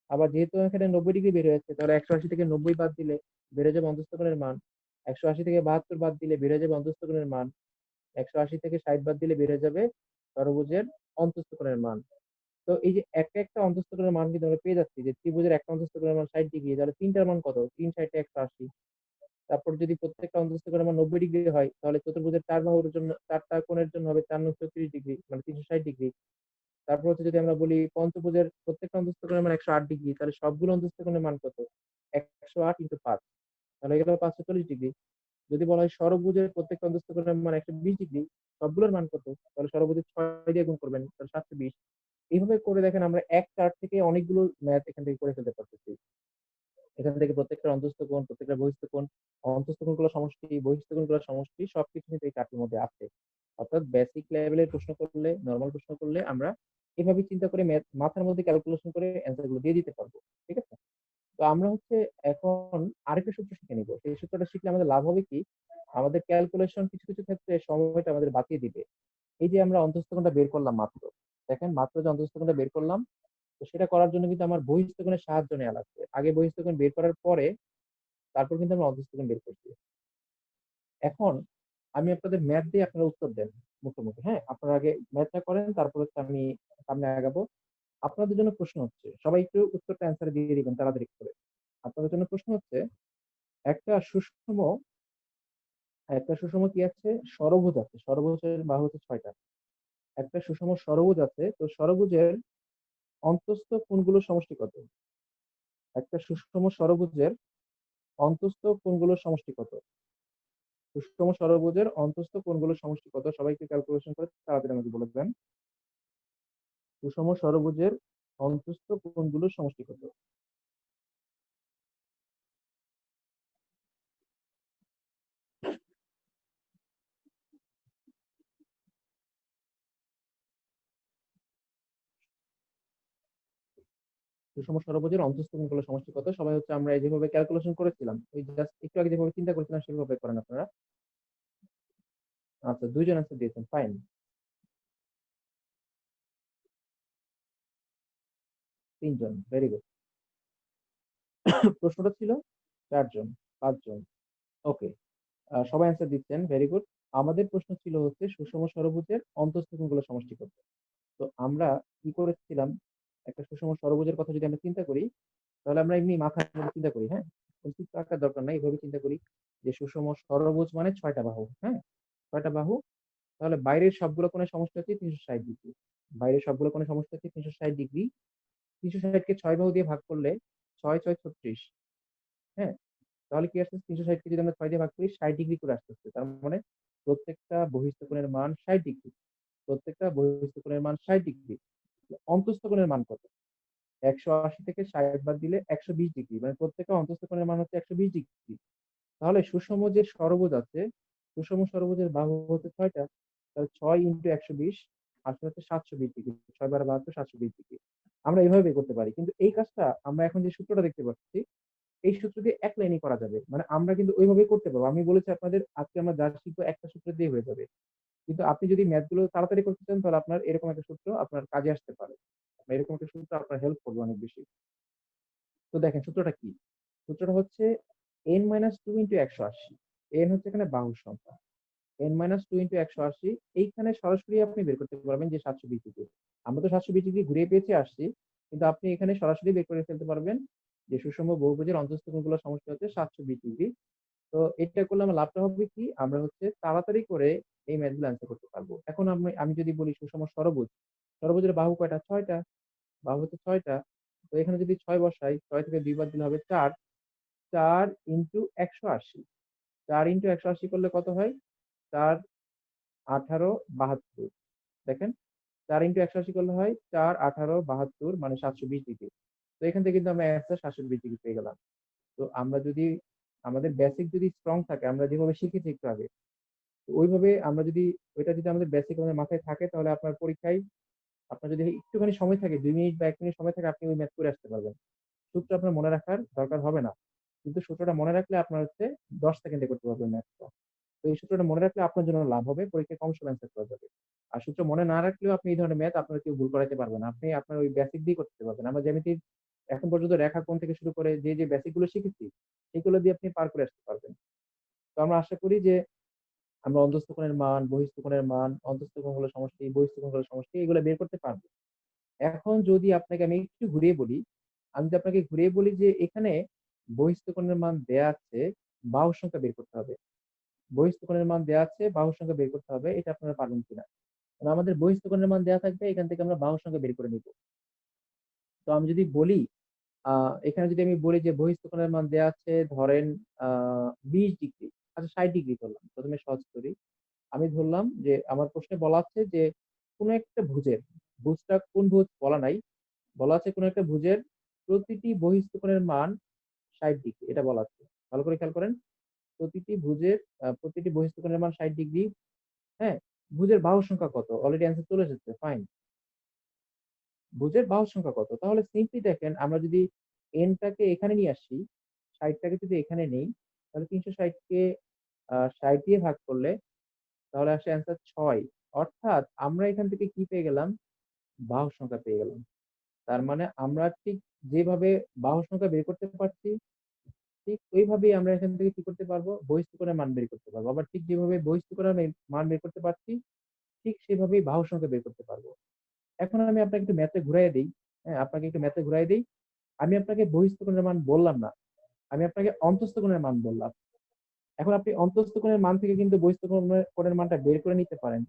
আবার যেহেতু এখানে ৯০° বের হয়েছে, তাহলে ১৮০ থেকে ৯০ বাদ দিলে বেড়ে যাবে অন্তঃস্থ কোণের মান। ১৮০ থেকে ৭২ বাদ দিলে বেড়ে যাবে অন্তঃস্থ কোণের মান। ১৮০ থেকে ৬০ বাদ দিলে বেড়ে যাবে ষড়ভুজের অন্তঃস্থ কোণের মান। তো এই যে একটা, একটা অন্তঃস্থ কোণের মান কিন্তু আমরা পেয়ে যাচ্ছি যে ত্রিভুজের একটা অন্তঃস্থ কোণের মান ৬০°, তাহলে ৩ টার মান কত? ৩ ৬০ ১৮০। তারপর যদি প্রত্যেকটা অন্তঃস্থ কোণের মান ৯০° হয়, তাহলে চতুর্ভুজের ৪ বাহুর জন্য ৪ টা কোণের জন্য হবে ৪ ৯ ৩৬° মানে ৩৬০°। তারপর হচ্ছে যদি আমরা বলি পঞ্চভুজের প্রত্যেকটা অন্তঃস্থ কোণের মান ১০৮°, তাহলে সবগুলো অন্তঃস্থ কোণের মান কত? ১০৮ ইনটু ৫, তাহলে হয়ে গেল ৫৪০°। যদি বলা হয় ষড়ভুজের প্রত্যেকটা অন্তঃস্থ কোণের মান ১২০°, সবগুলোর মান কত? তাহলে ষড়ভুজের ৬ দিয়ে গুণ করবেন, তাহলে ৭২০। এইভাবে করে দেখেন আমরা এক চার্ট থেকে অনেকগুলো ম্যাথ এখান থেকে করে ফেলতে পারতেছি। এখান থেকে প্রত্যেকটা অন্তঃস্থ কোণ, প্রত্যেকটা বহিঃস্থ কোণ, অন্তঃস্থ কোণগুলোর সমষ্টি, বহিঃস্থ কোণগুলোর সমষ্টি সবকিছু কিন্তু এই চার্টের মধ্যে আছে। অর্থাৎ বেসিক লেভেলের প্রশ্ন করলে, নরমাল প্রশ্ন করলে আমরা এভাবে চিন্তা করে মাথার মধ্যে ক্যালকুলেশন করে অ্যান্সার গুলো দিয়ে দিতে পারবো। ঠিক আছে? তো আমরা হচ্ছে এখন আরেকটা সূত্র শিখে নিব। সেই সূত্রটা শিখলে আমাদের লাভ হবে কি? আমাদের ক্যালকুলেশন কিছু, কিছু ক্ষেত্রে সময়টা আমাদের বাঁচিয়ে দিবে। এই যে আমরা অন্তঃস্থ কোণটা বের করলাম মাত্র। দেখেন মাত্র যে অন্তঃস্থ কোণটা বের করলাম, তো সেটা করার জন্য কিন্তু আমার বহিঃস্থ কোণের সাহায্য নেওয়া লাগবে। আগে বহিঃস্থ কোণ বের করার পরে তারপর কিন্তু আমরা অন্তঃস্থ কোণ বের করছি। এখন আমি আপনাদের ম্যাথ দিয়ে আপনারা উত্তর দেন মুখে, মুখে। হ্যাঁ? আপনারা আগে ম্যাথটা করেন, তারপর হচ্ছে আমি সামনে আগাবো। আপনাদের জন্য প্রশ্ন হচ্ছে, সবাই একটু উত্তরটা অ্যান্সার দিয়ে দিবেন তাড়াতাড়ি করে। আপনাদের জন্য প্রশ্ন হচ্ছে, একটা সুষম একটা সুষম কি আছে? ষড়ভুজ আছে। ষড়ভুজের বাহু হচ্ছে ৬ টা। একটা সুষম ষড়ভুজ আছে। তো ষড়ভুজের অন্তঃস্থ কোণগুলোর সমষ্টি কত? একটা সুষম ষড়ভুজের অন্তঃস্থ কোণগুলোর সমষ্টি কত? সুষম ষড়ভুজের অন্তঃস্থ কোণগুলোর সমষ্টি কত? সবাই একটু ক্যালকুলেশন করে তাড়াতাড়ি আমাকে বলে দেন। সুষম ষড়ভুজের অন্তঃস্থ কোণগুলোর সমষ্টি কত? সুষম ষড়ভুজের অন্তঃস্থ কোণগুলোর সমষ্টি কত? সবাই হচ্ছে আমরা যেভাবে ক্যালকুলেশন করেছিলাম, ওই জাস্ট একটু আগে যেভাবে চিন্তা করেছিলাম সেভাবে করেন আপনারা। আচ্ছা ২ জন অ্যান্সার দিয়েছেন। ফাইন। ৩ জন। Very good. প্রশ্নটা ছিল ৪ জন, ৫ জন। ওকে। সবাই অ্যান্সার দিচ্ছেন। Very good. আমাদের প্রশ্ন ছিল হচ্ছে সুষম ষড়ভুজের অন্তঃস্থ কোণগুলোর সমষ্টি কত? তো আমরা কি করেছিলাম, একটা সুষম ষড়ভুজের কথা যদি আমরা চিন্তা করি, তাহলে আমরা এমনি মাথার মধ্যে চিন্তা করি, হ্যাঁ? সূত্র আঁকার দরকার নাই, এভাবে চিন্তা করি যে সুষম ষড়ভুজ মানে 6টা বাহু, হ্যাঁ? 6টা বাহু, তাহলে বাইরের সবগুলো কোণের সমষ্টি হচ্ছে 360 ডিগ্রি। বাইরের সবগুলো কোণের সমষ্টি হচ্ছে 360 ডিগ্রি। 360 কে 6 বাহু দিয়ে ভাগ করলে 6 6 36, হ্যাঁ? তাহলে কি আসতেছে, 360 কে যদি আমরা 6 দিয়ে ভাগ করি 60 ডিগ্রি করে আসতেছে। তার মানে প্রত্যেকটা বহিঃস্থ কোণের মান 60 ডিগ্রি। প্রত্যেকটা বহিঃস্থ কোণের মান 60 ডিগ্রি। অন্তঃস্থ কোণের মান কত? 180 থেকে 60 বাদ দিলে 120 ডিগ্রি। মানে প্রত্যেকটা অন্তঃস্থ কোণের মান হচ্ছে 120 ডিগ্রি। তাহলে সুষম যে ষড়ভুজ আছে, সুষম ষড়ভুজের বাহু হচ্ছে 6টা। তাহলে 6 ইনটু 120 আসলে হচ্ছে 720 ডিগ্রি। 6 12 72, 720 ডিগ্রি। আমরা এভাবে বের করতে পারি। কিন্তু এই কাজটা আমরা এখন যে সূত্রটা দেখতে পাচ্ছি, এই সূত্র দিয়ে এক লাইনেই করা যাবে। মানে আমরা কিন্তু ওইভাবেই করতে পারবো। আমি বলেছি আপনাদের আজকে আমরা যা শিখবো একটা সূত্র দিয়ে হয়ে যাবে। কিন্তু আপনি যদি ম্যাথ গুলো তাড়াতাড়ি করতে চান তাহলে আপনার এরকম একটা সূত্র আপনার কাজে আসতে পারে। এরকম একটা সূত্র আপনার হেল্প করবে অনেক বেশি। তো দেখেন সূত্রটা কি? সূত্রটা হচ্ছে n-2 ইনটু 180। n হচ্ছে এখানে বাহুর সংখ্যা। n-2 ইনটু 180, এইখানে সরাসরি আপনি বের করতে পারবেন যে 720 ডিগ্রি। আমরা তো 720 ডিগ্রি ঘুরিয়ে পেয়েছি আসছি। কিন্তু আপনি এখানে সরাসরি বের করে ফেলতে পারবেন যে সুষম বহুভুজের অন্তঃস্থ কোণগুলোর সমষ্টি হচ্ছে 720 ডিগ্রি। তো এটা করলে আমার লাভটা হবে কি? আমরা হচ্ছে তাড়াতাড়ি করে এই ম্যাথ গুলো অ্যান্সার করতে পারবো। এখন আমি যদি বলি সুষম ষড়ভুজ, ষড়ভুজের বাহু কয়টা? 6টা। বাহু হচ্ছে 6টা। তো এখানে যদি 6 বসাই, 6 থেকে 2 বাদ দিলে হবে 4। 4 ইনটু 180। 4 ইনটু 180 করলে কত হয়? 4 18 72। দেখেন 4 ইনটু 180 করলে হয় 4 18 72 মানে 720 ডিগ্রি। তো এখান থেকে কিন্তু আমরা অ্যান্সার 720 ডিগ্রি পেয়ে গেলাম। তো আমরা যদি আমাদের বেসিক যদি স্ট্রং থাকে, আমরা যেভাবে শিখেছি একটু আগে, তো ওইভাবে আমরা যদি ওইটা যদি আমাদের বেসিক আমাদের মাথায় থাকে তাহলে আপনার পরীক্ষায় আপনার যদি একটুখানি সময় থাকে 2 মিনিট বা 1 মিনিট সময় থাকে আপনি ওই ম্যাথ করে আসতে পারবেন। সূত্র আপনার মনে রাখার দরকার হবে না। কিন্তু সূত্রটা মনে রাখলে আপনার হচ্ছে 10 সেকেন্ডে করতে পারবেন ম্যাথটা। তো এই সূত্রটা মনে রাখলে আপনার জন্য লাভ হবে। পরীক্ষায় কম সময়ে অ্যান্সার করা যাবে। আর সূত্র মনে না রাখলেও আপনি এই ধরনের ম্যাথ আপনার কেউ ভুল করাইতে পারবে না। আপনি আপনার ওই বেসিক দিয়ে করতে পারবেন। আমরা জ্যামিতির এখন পর্যন্ত রেখাকোণ থেকে শুরু করে যে বেসিক গুলো শিখেছি, সেগুলো দিয়ে আপনি পার করে আসতে পারবেন। তো আমরা আশা করি যে আমরা অন্তঃস্থ কোণের মান, বহিঃস্থ কোণের মান, অন্তঃস্থ কোণগুলোর সমষ্টি, বহিঃস্থ কোণগুলোর সমষ্টি এগুলো বের করতে পারবো। এখন যদি আপনাকে আমি একটু ঘুরিয়ে বলি, আমি যদি আপনাকে ঘুরিয়ে বলি যে এখানে বহিঃস্থ কোণের মান দেয়া আছে, বাহুর সংখ্যা বের করতে হবে। বহিঃস্থ কোণের মান দেয়া আছে, বাহুর সংখ্যা বের করতে হবে। এটা আপনারা পারবেন কিনা? কারণ আমাদের বহিঃস্থ কোণের মান দেয়া থাকবে, এখান থেকে আমরা বাহুর সংখ্যা বের করে নিব। তো আমি যদি বলি এখানে যদি আমি বলি যে বহিঃস্থ কোণের মান দেয়া আছে ধরেন আ 20 ডিগ্রি। আচ্ছা 60 ডিগ্রি ধরলাম। ১ম এ সহজ করি। আমি ধরলাম যে আমার প্রশ্নে বলা আছে যে কোন একটা ভুজের, ভুজটা কোন ভুজ বলা নাই। বলা আছে কোন একটা ভুজের প্রতিটি বহিঃস্থ কোণের মান 60 ডিগ্রি। এটা বলা আছে। ভালো করে খেয়াল করেন। প্রতিটি বহিঃস্থ কোণের মান 60 ডিগ্রি। হ্যাঁ? ভুজের বাহুর সংখ্যা কত? অলরেডি অ্যান্সার চলে এসেছে। ফাইন। ভুজের বাহুর সংখ্যা কত? তাহলে সিম্পলি দেখেন আমরা যদি n টাকে এখানে নিয়ে আসি, 60 টাকে যদি এখানে নেই, তাহলে 360 কে 60 দিয়ে ভাগ করলে তাহলে আসে অ্যান্সার 6। অর্থাৎ আমরা এখান থেকে কি পেয়ে গেলাম? বাহুর সংখ্যা পেয়ে গেলাম। তার মানে আমরা ঠিক যেভাবে বাহুর সংখ্যা বের করতে পারছি, ঠিক ওইভাবেই আমরা এখান থেকে কি করতে পারবো? বহিঃস্থ কোণের মান বের করতে পারবো। আবার ঠিক যেভাবে বহিঃস্থ কোণের মান বের করতে পারছি, ঠিক সেভাবেই বাহুর সংখ্যা বের করতে পারবো। এখন আমি আপনাকে একটু ম্যাথে ঘুরাইয়া দেই। হ্যাঁ? আপনাকে একটু ম্যাথে ঘুরাইয়া দেই। আমি আপনাকে বহিঃস্থ কোণের মান বললাম না। আমি আপনাকে অন্তঃস্থ কোণের মান বললাম। এখন আপনি অন্তঃস্থ কোণের মান থেকে কিন্তু বহিঃস্থ কোণের মানটা বের করে নিতে পারেন।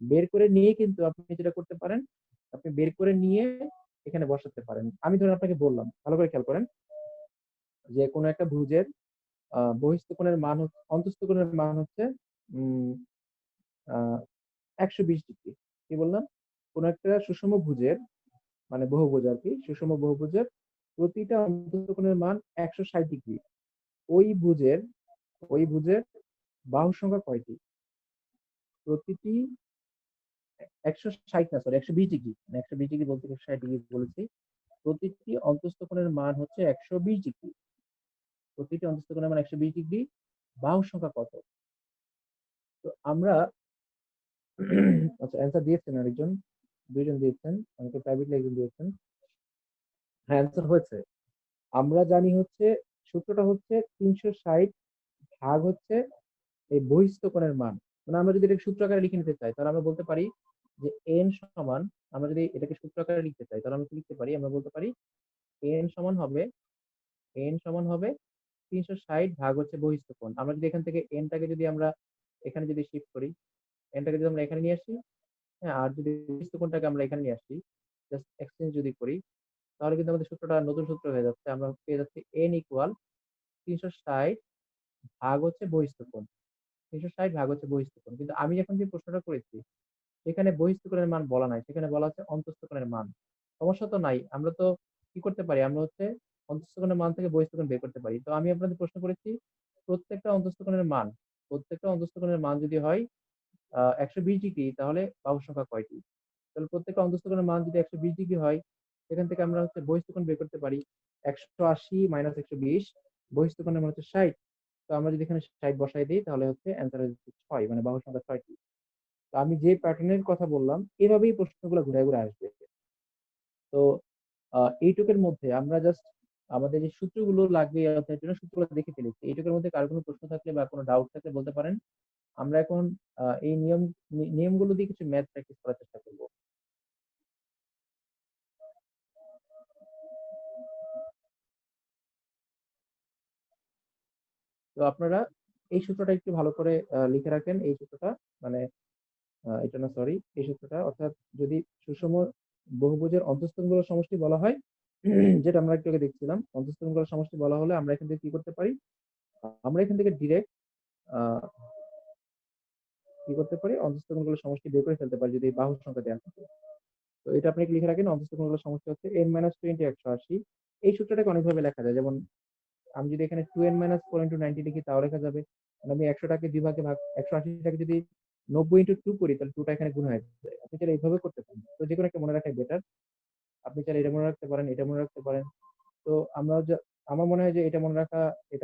বের করে নিয়ে কিন্তু আপনি যেটা করতে পারেন, আপনি বের করে নিয়ে এখানে বসাতে পারেন। আমি ধরেন আপনাকে বললাম, ভালো করে খেয়াল করেন যে কোন একটা ভুজের বহিঃস্থ কোণের মান অন্তঃস্থ কোণের মান হচ্ছে উম আ ১২০ ডিগ্রি। কি বললাম? কোন একটা সুষম ভুজের মানে বহুভুজ আরকি। সুষম বহুভুজের প্রতিটা অন্তঃস্থ কোণের মান ১৬০ ডিগ্রি। ওই ভুজের ওই ভুজের বাহুর সংখ্যা কয়টি? প্রতিটি ১৬০ না সরি ১২০ ডিগ্রি। মানে ১২০ ডিগ্রি বলতে ১৬০ ডিগ্রি বলেছি। প্রতিটি অন্তঃস্থ কোণের মান হচ্ছে ১২০ ডিগ্রি। প্রতিটি অন্তঃস্থ কোণের মান ১২০ ডিগ্রি। বাহুর সংখ্যা কত? তো আমরা আচ্ছা অ্যান্সার দিয়েছেন আরেকজন। ২ জন দিয়েছেন। আমাকে প্রাইভেটলি একজন দিয়েছেন। হ্যাঁ, অ্যান্সার হয়েছে। আমরা জানি হচ্ছে সূত্রটা হচ্ছে ৩৬০ ভাগ হচ্ছে এই বহিঃস্থ কোণের মান। মানে আমরা যদি এটাকে সূত্র আকারে লিখে নিতে চাই তাহলে আমরা বলতে পারি যে n সমান, আমরা যদি এটাকে সূত্র আকারে লিখতে চাই তাহলে আমরা কি লিখতে পারি? আমরা বলতে পারি n সমান হবে 360 ভাগ হচ্ছে বহিস্থ কোণ। আমরা যদি এখান থেকে এনটাকে যদি আমরা এখানে যদি শিফট করি, এনটাকে যদি আমরা এখানে নিয়ে আসি, হ্যাঁ, আর যদি বহিস্থ কোণটাকে আমরা এখানে নিয়ে আসি, জাস্ট এক্সচেঞ্জ যদি করি, তাহলে কিন্তু আমাদের সূত্রটা নতুন সূত্র হয়ে যাচ্ছে। আমরা পেয়ে যাচ্ছি এন ইকুয়াল 360 ভাগ হচ্ছে বহিস্থ কোণ। 360 ভাগ হচ্ছে বহিস্থ কোণ। কিন্তু আমি এখন যে প্রশ্নটা করেছি, সেখানে বহিস্থ কোণের মান বলা নাই, সেখানে বলা আছে অন্তঃস্থ কোণের মান। সমস্যা তো নাই, আমরা তো কি করতে পারি, আমরা হচ্ছে অন্তঃস্থ কোণের মান থেকে বহিস্থ কোণ বের করতে পারি। তো আমি আপনাদের প্রশ্ন করেছি প্রত্যেকটা অন্তঃস্থ কোণের মান, প্রত্যেকটা অন্তঃস্থ কোণের মান যদি হয় 120 ডিগ্রি, তাহলে বাহু সংখ্যা কয়টি? তাহলে প্রত্যেকটা অন্তঃস্থ কোণের মান যদি 120 ডিগ্রি হয়, সেখান থেকে আমরা হচ্ছে বহিস্থ কোণ বের করতে পারি। 180 মাইনাস 120, বহিস্থ কোণের মান হচ্ছে 60। তো আমরা যদি এখানে 60 বসাই দিই, তাহলে হচ্ছে অ্যান্সার হচ্ছে 6, মানে বাহু সংখ্যা 6টি। তো আমি যে প্যাটার্নের কথা বললাম, এভাবেই প্রশ্নগুলো ঘুরে ঘুরে আসবে। তো এইটুকের মধ্যে আমরা জাস্ট আমাদের যে সূত্রগুলো লাগবে এই অধ্যায়ের জন্য, সূত্রগুলো দেখে ফেলেছি। এইটুকের মধ্যে কারো কোনো প্রশ্ন থাকলে বা কোনো ডাউট থাকলে বলতে পারেন। আমরা এখন এই নিয়মগুলো দিয়ে কিছু ম্যাথ প্র্যাকটিস করার চেষ্টা করব। তো আপনারা এই সূত্রটা একটু ভালো করে লিখে রাখেন। এই সূত্রটা মানে এটা না, সরি, এই সূত্রটা অর্থাৎ যদি সুষম বহুভুজের অন্তঃস্থগুলোর সমষ্টি বলা হয়, যেটা আমরা একটু আগে দেখছিলাম, অন্তঃস্থগুলোর সমষ্টি বলা হলে আমরা এখান থেকে কি করতে পারি, আমরা এখান থেকে ডিরেক্ট কি করতে পারি, অন্তঃস্থগুলোর সমষ্টি বের করে ফেলতে পারি যদি বাহুর সংখ্যা দেওয়া থাকে। তো এটা আপনি লিখে রাখেন, অন্তঃস্থগুলোর সমষ্টি হচ্ছে n মাইনাস 20 180। এই সূত্রটাকে অনেকভাবে লেখা যায়, যেমন আমি যদি এখানে 2n মাইনাস 4 ইন্টু 90 লিখি, তাও লেখা যাবে। মানে আমি 100টাকে দুই ভাগে ভাগ, 180টাকে যদি 90 ইন্টু 2 করি, তাহলে 2টা এখানে গুণ হয়ে যাবে। আপনি চাইলে এইভাবে করতে পারেন। তো যে কোনো একটা মনে রাখাই বেটার। আপনি চাইলে এটা মনে রাখতে পারেন, এটা মনে রাখতে পারেন। তো আমরা আমার মনে হয় যে এটা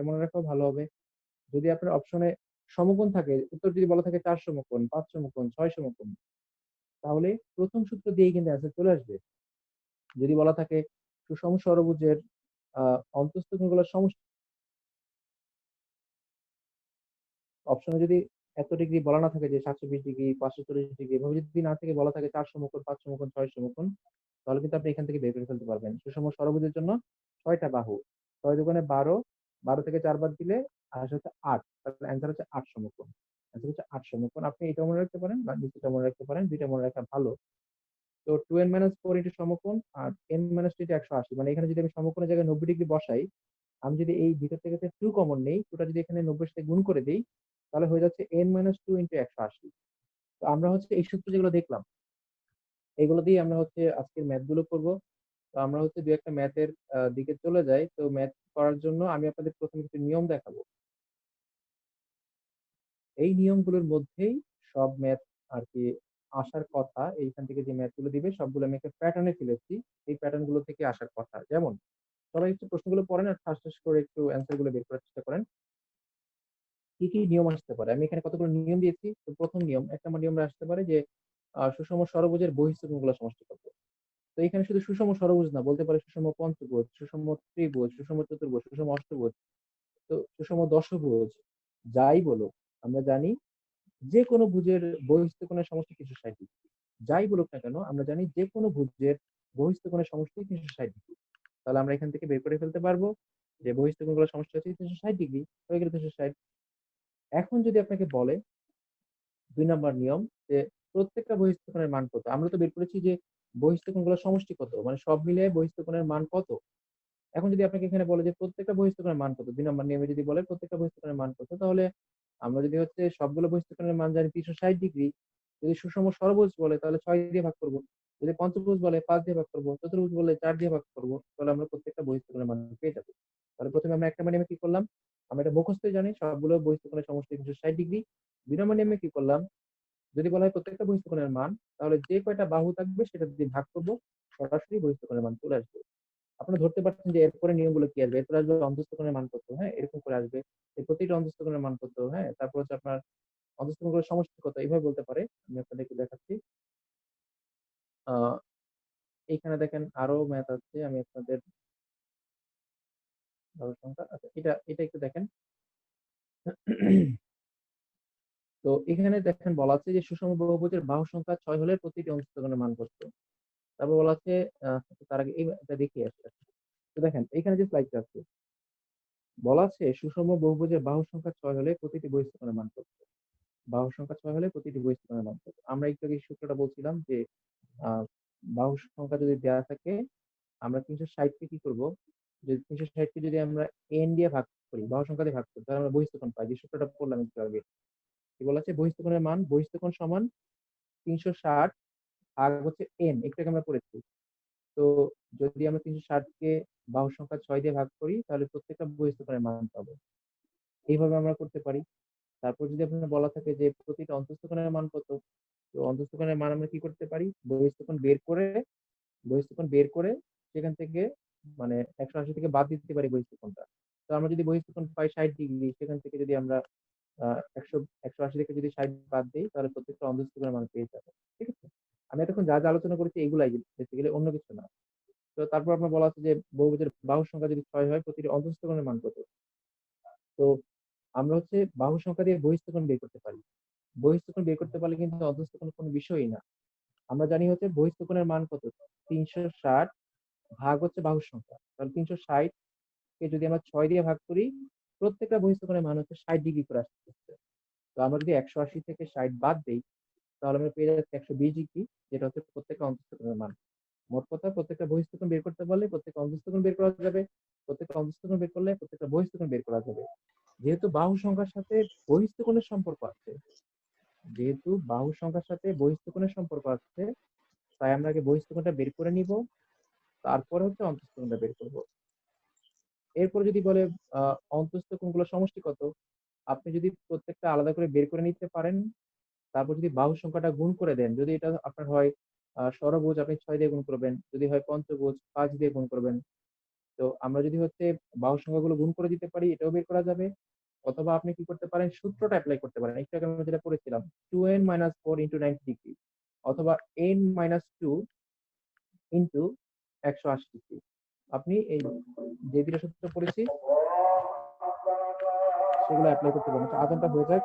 মনে রাখাও ভালো হবে। যদি আপনার অপশনে সমকোণ থাকে, উত্তর যদি বলা থাকে 4 সমকোণ, 5 সমকোণ, 6 সমকোণ, তাহলে প্রথম সূত্র দিয়েই কিন্তু অ্যান্সার চলে আসবে। যদি বলা থাকে সুষম ষড়ভুজের অন্তঃস্থ কোণগুলোর সমষ্টি, অপশনে যদি এত ডিগ্রি বলা না থাকে যে 720 ডিগ্রি, 540 ডিগ্রি, এভাবে যদি না থেকে বলা থাকে 4 সমকোণ, 5 সমকোণ, 6 সমকোণ, তাহলে কিন্তু আপনি এখান থেকে বের করে ফেলতে পারবেন। সুষম ষড়ভুজের জন্য 6টা বাহু, 6 দুগুণে 12, 12 থেকে 4 বাদ দিলে আসে হচ্ছে 8। তাহলে অ্যান্সার হচ্ছে 8 সমকোণ। অ্যান্সার হচ্ছে 8 সমকোণ। আপনি এটা মনে রাখতে পারেন বা নিচেটা মনে রাখতে পারেন, দুইটা মনে রাখা ভালো। তো 2n মাইনাস 4 ইন্টু সমকোণ আর n মাইনাস 2 180, মানে এখানে যদি আমি সমকোণের জায়গায় 90 ডিগ্রি বসাই, আমি যদি এই ভিতর থেকে 2 কমন নেই, 2টা যদি এখানে 90 সাথে গুণ করে দেই, তাহলে হয়ে যাচ্ছে n মাইনাস 2 ইন্টু 180। তো আমরা হচ্ছে এই সূত্র যেগুলো দেখলাম, এগুলো দিয়ে আমরা হচ্ছে আজকের ম্যাথ গুলো করবো। তো আমরা হচ্ছে দু একটা ম্যাথের দিকে চলে যাই। তো ম্যাথ করার জন্য আমি আপনাদের প্রথমে কিছু নিয়ম দেখাবো। এই নিয়মগুলোর মধ্যেই সব ম্যাথ আর কি আসার কথা। এইখান থেকে যে ম্যাথ গুলো দিবে সবগুলো আমি একটা প্যাটার্নে ফেলেছি। এই প্যাটার্ন গুলো থেকে আসার কথা। যেমন সবাই একটু প্রশ্নগুলো পড়েন আর ঠাস ঠাস করে একটু অ্যান্সার গুলো বের করার চেষ্টা করেন। কি কি নিয়ম আসতে পারে, আমি এখানে কতগুলো নিয়ম দিয়েছি। তো প্রথম নিয়ম, 1 নম্বর নিয়মটা আসতে পারে যে সুষম ষড়ভুজের বহিঃস্থ কোণগুলোর সমষ্টি কত। তো এখানে শুধু সুষম ষড়ভুজ না, বলতে পারে সুষম পঞ্চভুজ, সুষম ত্রিভুজ, সুষম চতুর্ভুজ, সুষম অষ্টভুজ, তো সুষম দশভুজ, যাই বলো, আমরা জানি যে কোনো ভুজের বহিঃস্থ কোণের সমষ্টি 360 ডিগ্রি। যাই বলুক না কেন, আমরা জানি যে কোনো ভুজের বহিঃস্থ কোণের সমষ্টি 360 ডিগ্রি। তাহলে আমরা এখান থেকে বের করে ফেলতে পারবো যে বহিঃস্থ কোণগুলোর সমষ্টি হচ্ছে 360 ডিগ্রি, হয়ে গেল 360। এখন যদি আপনাকে বলে 2 নম্বর নিয়ম, যে প্রত্যেকটা বহিঃস্থ কোণের মান কত, আমরা তো বের করেছি যে বহিঃস্থ কোণগুলোর সমষ্টি কত, মানে সব মিলিয়ে বহিঃস্থ কোণের মান কত। এখন যদি আপনাকে এখানে বলে যে প্রত্যেকটা বহিঃস্থ কোণের মান কত, 2 নম্বর নিয়মে যদি বলে প্রত্যেকটা বহিঃস্থ কোণের মান কত, তাহলে আমরা যদি হচ্ছে সবগুলো বহিঃস্থ কোণের মান জানি 360 ডিগ্রি, যদি সুষম ষড়ভুজ বলে তাহলে 6 দিয়ে ভাগ করব, যদি পঞ্চভুজ বলে 5 দিয়ে ভাগ করব, চতুর্ভুজ বলে 4 দিয়ে ভাগ করব, তাহলে আমরা প্রত্যেকটা বহিঃস্থ কোণের মান পেয়ে যাবো। তাহলে প্রথমে আমরা 1 নম্বর নিয়মে কি করলাম, আমরা এটা মুখস্থই জানি সবগুলো বহিঃস্থ কোণের সমষ্টি 360 ডিগ্রি। 2 নম্বর নিয়মে কি করলাম, যদি বলা হয় প্রত্যেকটা বহিঃস্থ কোণের মান, তাহলে যে কয়টা বাহু থাকবে সেটা দিয়ে ভাগ করব, সরাসরি বহিঃস্থ কোণের মান চলে আসবে। আপনারা ধরতে পারছেন যে এরপরে নিয়মগুলো কি আসবে, এরপরে আসবে অন্তঃস্থ কোণের মান কত, হ্যাঁ, এরকম করে আসবে। এই প্রতিটা অন্তঃস্থ কোণের মান কত, হ্যাঁ, তারপর হচ্ছে আপনার অন্তঃস্থ কোণগুলোর সমষ্টি কত, এইভাবে বলতে পারে। আমি আপনাদেরকে দেখাচ্ছি। আহ এইখানে দেখেন আরো ম্যাথ আছে, আমি আপনাদের বাহুর সংখ্যা, আচ্ছা এটা একটু দেখেন। তো এখানে দেখেন বলা আছে যে সুষম বহুভুজের বাহু সংখ্যা 6 হলে প্রতিটি অন্তঃস্থ কোণের মান কত। তারপর বলা আছে তার আগে এটা দেখিয়ে আসছে। তো দেখেন এখানে যে স্লাইডটা আছে, বলা আছে সুষম বহুভুজের বাহু সংখ্যা 6 হলে প্রতিটি বহিঃস্থ মান কত? বাহু সংখ্যা 6 হলে প্রতিটি বহিঃস্থ মান কত? আমরা একটু আগে সূত্রটা বলছিলাম যে আহ বাহু সংখ্যা যদি দেওয়া থাকে আমরা 360 কে কি করব, যদি 360 কে যদি আমরা n দিয়ে ভাগ করি, বাহু সংখ্যা দিয়ে ভাগ করি, তাহলে আমরা বহিঃস্থ কোণ পাই। যে সূত্রটা পড়লাম একটু আগে, কি বলা আছে, বহিঃস্থ কোণের মান, বহিঃস্থ কোণ সমান 360 ভাগ হচ্ছে n, একটু আগে আমরা পড়েছি। তো যদি আমরা 360 কে বাহু সংখ্যা 6 দিয়ে ভাগ করি তাহলে প্রত্যেকটা বহিঃস্থ কোণের মান পাবো। এইভাবে আমরা করতে পারি। তারপর যদি আপনার বলা থাকে যে প্রতিটা অন্তঃস্থ কোণের মান কত, তো অন্তঃস্থ কোণের মান আমরা কি করতে পারি, বহিঃস্থ কোণ বের করে, বহিঃস্থ কোণ বের করে সেখান থেকে মানে 180 থেকে বাদ দিতে পারি বহিঃস্থ কোণটা। তো আমরা যদি বহিঃস্থ কোণ পাই 60 ডিগ্রি, সেখান থেকে যদি আমরা 180 থেকে যদি 60 বাদ দিই তাহলে প্রত্যেকটা অন্তঃস্থ কোণের মান পেয়ে যাবো। ঠিক আছে? আমি এতক্ষণ যা যা আলোচনা করেছি এগুলাই, বেসিক্যালি অন্য কিছু না। তো তারপর আপনার বলা আছে যে বহুভুজের বাহুর সংখ্যা যদি 6 হয় প্রতিটি অন্তঃস্থ কোণের মান কত? তো আমরা হচ্ছে বাহু সংখ্যা দিয়ে বহিঃস্থ কোণ বের করতে পারি। বহিঃস্থ কোণ বের করতে পারলে কিন্তু অন্তঃস্থ কোণ কোনো বিষয়ই না। আমরা জানি হচ্ছে বহিঃস্থ কোণের মান কত, 360 ভাগ হচ্ছে বাহুর সংখ্যা, তাহলে 360 কে যদি আমরা 6 দিয়ে ভাগ করি, প্রত্যেকটা বহিঃস্থ কোণের মান হচ্ছে 60 ডিগ্রি করে আসতেছে। তো আমরা যদি 180 থেকে 60 বাদ দেই তাহলে আমরা পেয়ে যাচ্ছি 120 ডিগ্রি, যেটা হচ্ছে প্রত্যেকটা অন্তঃস্থ কোণের মান। মোট কথা প্রত্যেকটা বহিঃস্থ কোণ বের করতে পারলে প্রত্যেকটা অন্তঃস্থ কোণ বের করা যাবে, প্রত্যেকটা অন্তঃস্থ কোণ বের করলে প্রত্যেকটা বহিঃস্থ কোণ বের করা যাবে। যেহেতু বাহু সংখ্যার সাথে বহিঃস্থ কোণের সম্পর্ক আছে, যেহেতু বাহু সংখ্যার সাথে বহিঃস্থ কোণের সম্পর্ক আছে, তাই আমরা আগে বহিঃস্থ কোণটা বের করে নিব, তারপরে হচ্ছে অন্তঃস্থ কোণটা বের করব। এরপর যদি বলে অন্তঃস্থ কোণগুলোর সমষ্টি কত, আপনি যদি প্রত্যেকটা আলাদা করে বের করে নিতে পারেন, তারপর যদি বাহু সংখ্যাটা গুণ করে দেন, যদি এটা আপনার হয় ষড়ভুজ, আপনি 6 দিয়ে গুণ করবেন, যদি হয় পঞ্চভুজ 5 দিয়ে গুণ করবেন। তো আমরা যদি হচ্ছে বাহু সংখ্যাগুলো গুণ করে দিতে পারি, এটাও বের করা যাবে। অথবা আপনি কি করতে পারেন, সূত্রটা অ্যাপ্লাই করতে পারেন, একটু আগে আমরা যেটা পড়েছিলাম, 2n - 4 × 90 ডিগ্রি, অথবা n - 2 ইন্টু 180 ডিগ্রি। আপনি এই যে দুটো সূত্র পড়েছি সেগুলো অ্যাপ্লাই করতে পারেন। আচ্ছা, আজানটা হয়ে যাক।